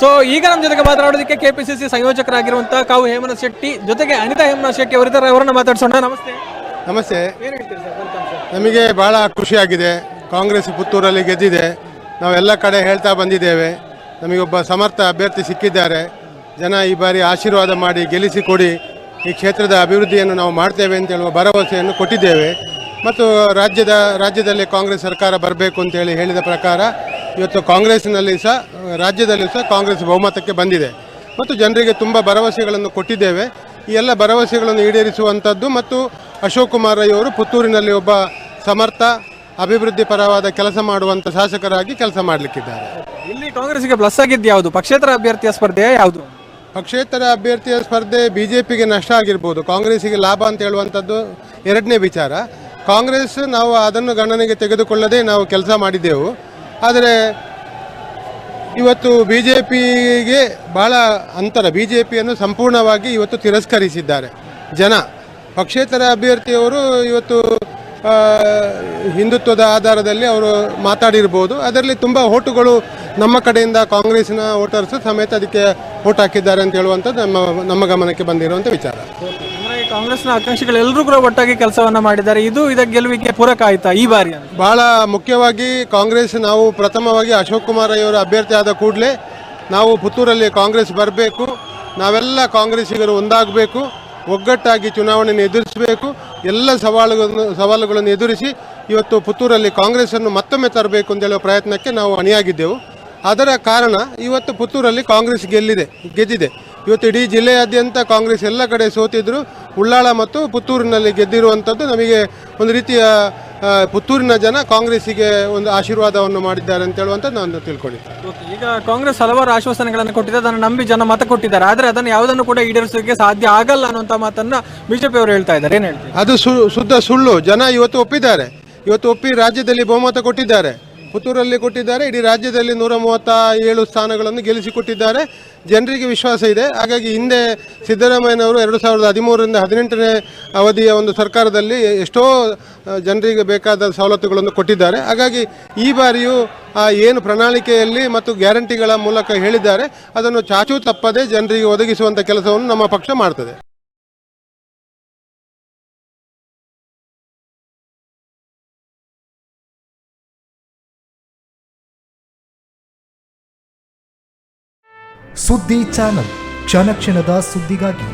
So ಈಗ ನಮ್ಮ ಜೊತೆಗೆ ಮಾತನಾಡೋದಕ್ಕೆ ಕೆಪಿಸಿಸಿ ಸಂಯೋಜಕರಾಗಿರುವಂತಹ ಕಾವು ಹೇಮಂತ್ ಶೆಟ್ಟಿ ಜೊತೆಗೆ ಅನಿತಾ ಹೇಮಂತ್ ಶೆಟ್ಟಿ ಅವರಿದ್ದಾರೆ. ಅವರನ್ನ ಮಾತಾಡ್ಸೋಣ. ನಮಸ್ತೆ. ನಮಸ್ತೆ. ಏನು ಹೇಳ್ತೀರಿ ಸರ್ ಫಲಿತಾಂಶ? ನಮಗೆ ಭಾಳ ಖುಷಿಯಾಗಿದೆ. ಕಾಂಗ್ರೆಸ್ ಪುತ್ತೂರಲ್ಲಿ ಗೆದ್ದಿದೆ. ನಾವೆಲ್ಲ ಕಡೆ ಹೇಳ್ತಾ ಬಂದಿದ್ದೇವೆ, ನಮಗೊಬ್ಬ ಸಮರ್ಥ ಅಭ್ಯರ್ಥಿ ಸಿಕ್ಕಿದ್ದಾರೆ. ಜನ ಈ ಬಾರಿ ಆಶೀರ್ವಾದ ಮಾಡಿ ಗೆಲ್ಲಿಸಿ ಕೊಡಿ, ಈ ಕ್ಷೇತ್ರದ ಅಭಿವೃದ್ಧಿಯನ್ನು ನಾವು ಮಾಡ್ತೇವೆ ಅಂತ ಹೇಳುವ ಭರವಸೆಯನ್ನು ಕೊಟ್ಟಿದ್ದೇವೆ. ಮತ್ತು ರಾಜ್ಯದಲ್ಲಿ ಕಾಂಗ್ರೆಸ್ ಸರ್ಕಾರ ಬರಬೇಕು ಅಂತೇಳಿ ಹೇಳಿದ ಪ್ರಕಾರ ಇವತ್ತು ಕಾಂಗ್ರೆಸ್ನಲ್ಲಿ ಸಹ ರಾಜ್ಯದಲ್ಲೂ ಸಹ ಕಾಂಗ್ರೆಸ್ ಬಹುಮತಕ್ಕೆ ಬಂದಿದೆ. ಮತ್ತು ಜನರಿಗೆ ತುಂಬ ಭರವಸೆಗಳನ್ನು ಕೊಟ್ಟಿದ್ದೇವೆ. ಈ ಎಲ್ಲ ಭರವಸೆಗಳನ್ನು ಈಡೇರಿಸುವಂಥದ್ದು ಮತ್ತು ಅಶೋಕ್ ಕುಮಾರ್ ರೈ ಅವರು ಪುತ್ತೂರಿನಲ್ಲಿ ಒಬ್ಬ ಸಮರ್ಥ ಅಭಿವೃದ್ಧಿ ಪರವಾದ ಕೆಲಸ ಮಾಡುವಂಥ ಶಾಸಕರಾಗಿ ಕೆಲಸ ಮಾಡಲಿಕ್ಕಿದ್ದಾರೆ. ಇಲ್ಲಿ ಕಾಂಗ್ರೆಸ್ಗೆ ಪ್ಲಸ್ ಆಗಿದ್ದು ಯಾವುದು? ಪಕ್ಷೇತರ ಅಭ್ಯರ್ಥಿಯ ಸ್ಪರ್ಧೆ ಯಾವುದು? ಪಕ್ಷೇತರ ಅಭ್ಯರ್ಥಿಯ ಸ್ಪರ್ಧೆ ಬಿಜೆಪಿಗೆ ನಷ್ಟ ಆಗಿರ್ಬೋದು, ಕಾಂಗ್ರೆಸ್ಸಿಗೆ ಲಾಭ ಅಂತ ಹೇಳುವಂಥದ್ದು ಎರಡನೇ ವಿಚಾರ. ಕಾಂಗ್ರೆಸ್ ನಾವು ಅದನ್ನು ಗಣನೆಗೆ ತೆಗೆದುಕೊಳ್ಳದೆ ನಾವು ಕೆಲಸ ಮಾಡಿದ್ದೆವು. ಆದರೆ ಇವತ್ತು ಬಿ ಜೆ ಪಿಗೆ ಭಾಳ ಅಂತರ, ಬಿ ಜೆ ಪಿಯನ್ನು ಸಂಪೂರ್ಣವಾಗಿ ಇವತ್ತು ತಿರಸ್ಕರಿಸಿದ್ದಾರೆ ಜನ. ಪಕ್ಷೇತರ ಅಭ್ಯರ್ಥಿಯವರು ಇವತ್ತು ಹಿಂದುತ್ವದ ಆಧಾರದಲ್ಲಿ ಅವರು ಮಾತಾಡಿರ್ಬೋದು. ಅದರಲ್ಲಿ ತುಂಬ ಓಟುಗಳು ನಮ್ಮ ಕಡೆಯಿಂದ ಕಾಂಗ್ರೆಸ್ನ ವೋಟರ್ಸ್ ಸಮೇತ ಅದಕ್ಕೆ ವೋಟ್ ಹಾಕಿದ್ದಾರೆ ಅಂತ ಹೇಳುವಂಥದ್ದು ನಮ್ಮ ಗಮನಕ್ಕೆ ಬಂದಿರುವಂಥ ವಿಚಾರ. ಕಾಂಗ್ರೆಸ್ನ ಆಕಾಂಕ್ಷಿಗಳು ಎಲ್ಲರೂ ಕೂಡ ಒಟ್ಟಾಗಿ ಕೆಲಸವನ್ನ ಮಾಡಿದ್ದಾರೆ. ಇದಕ್ಕೆ ಗೆಲುವಿಗೆ ಪೂರಕ ಆಯ್ತಾ ಈ ಬಾರಿ? ಬಹಳ ಮುಖ್ಯವಾಗಿ ಕಾಂಗ್ರೆಸ್, ನಾವು ಪ್ರಥಮವಾಗಿ ಅಶೋಕ್ ಕುಮಾರ್ ರೈ ಅವರು ಅಭ್ಯರ್ಥಿ ಆದ ಕೂಡಲೇ ನಾವು ಪುತ್ತೂರಲ್ಲಿ ಕಾಂಗ್ರೆಸ್ ಬರಬೇಕು, ನಾವೆಲ್ಲ ಕಾಂಗ್ರೆಸ್ಸಿಗರು ಒಂದಾಗಬೇಕು, ಒಗ್ಗಟ್ಟಾಗಿ ಚುನಾವಣೆಯನ್ನು ಎದುರಿಸಬೇಕು, ಎಲ್ಲ ಸವಾಲುಗಳನ್ನು ಎದುರಿಸಿ ಇವತ್ತು ಪುತ್ತೂರಲ್ಲಿ ಕಾಂಗ್ರೆಸ್ಸನ್ನು ಮತ್ತೊಮ್ಮೆ ತರಬೇಕು ಅಂತ ಹೇಳುವ ಪ್ರಯತ್ನಕ್ಕೆ ನಾವು ಅಣಿಯಾಗಿದ್ದೆವು. ಅದರ ಕಾರಣ ಇವತ್ತು ಪುತ್ತೂರಲ್ಲಿ ಕಾಂಗ್ರೆಸ್ ಗೆದ್ದಿದೆ. ಇವತ್ತು ಇಡೀ ಜಿಲ್ಲೆಯಾದ್ಯಂತ ಕಾಂಗ್ರೆಸ್ ಎಲ್ಲ ಕಡೆ ಸೋತಿದ್ರು, ಉಳ್ಳಾಳ ಮತ್ತು ಪುತ್ತೂರಿನಲ್ಲಿ ಗೆದ್ದಿರುವಂಥದ್ದು ನಮಗೆ ಒಂದು ರೀತಿಯ ಪುತ್ತೂರಿನ ಜನ ಕಾಂಗ್ರೆಸ್ಸಿಗೆ ಒಂದು ಆಶೀರ್ವಾದವನ್ನು ಮಾಡಿದ್ದಾರೆ ಅಂತ ಹೇಳುವಂಥದ್ದು ನಾನು ತಿಳ್ಕೊಂಡಿದ್ದೆ. ಈಗ ಕಾಂಗ್ರೆಸ್ ಹಲವಾರು ಆಶ್ವಾಸನೆಗಳನ್ನು ಕೊಟ್ಟಿದೆ, ಅದನ್ನು ನಂಬಿ ಜನ ಮತ ಕೊಟ್ಟಿದ್ದಾರೆ. ಆದರೆ ಅದನ್ನು ಯಾವುದನ್ನು ಕೂಡ ಈಡೇರಿಸೋಕೆ ಸಾಧ್ಯ ಆಗಲ್ಲ ಅನ್ನುವಂಥ ಮಾತನ್ನು ಬಿಜೆಪಿ ಅವರು ಹೇಳ್ತಾ ಇದ್ದಾರೆ. ಏನು ಹೇಳ್ತೀವಿ? ಅದು ಶುದ್ಧ ಸುಳ್ಳು. ಜನ ಇವತ್ತು ಒಪ್ಪಿದ್ದಾರೆ, ಇವತ್ತು ಒಪ್ಪಿ ರಾಜ್ಯದಲ್ಲಿ ಬಹುಮತ ಕೊಟ್ಟಿದ್ದಾರೆ. ಪುತ್ತೂರಲ್ಲಿ ಕೊಟ್ಟಿದ್ದಾರೆ, ಇಡೀ ರಾಜ್ಯದಲ್ಲಿ 137 ಸ್ಥಾನಗಳನ್ನು ಗೆಲ್ಲಿಸಿಕೊಟ್ಟಿದ್ದಾರೆ. ಜನರಿಗೆ ವಿಶ್ವಾಸ ಇದೆ. ಹಾಗಾಗಿ ಹಿಂದೆ ಸಿದ್ದರಾಮಯ್ಯನವರು 2013ರಿಂದ 18ನೇ ಅವಧಿಯ ಒಂದು ಸರ್ಕಾರದಲ್ಲಿ ಎಷ್ಟೋ ಜನರಿಗೆ ಬೇಕಾದ ಸವಲತ್ತುಗಳನ್ನು ಕೊಟ್ಟಿದ್ದಾರೆ. ಹಾಗಾಗಿ ಈ ಬಾರಿಯೂ ಏನು ಪ್ರಣಾಳಿಕೆಯಲ್ಲಿ ಮತ್ತು ಗ್ಯಾರಂಟಿಗಳ ಮೂಲಕ ಹೇಳಿದ್ದಾರೆ ಅದನ್ನು ಚಾಚೂ ತಪ್ಪದೆ ಜನರಿಗೆ ಒದಗಿಸುವಂಥ ಕೆಲಸವನ್ನು ನಮ್ಮ ಪಕ್ಷ ಮಾಡ್ತದೆ. ಸುದ್ದಿ ಚಾನಲ್, ಕ್ಷಣ ಕ್ಷಣದ ಸುದ್ದಿಗಾಗಿ.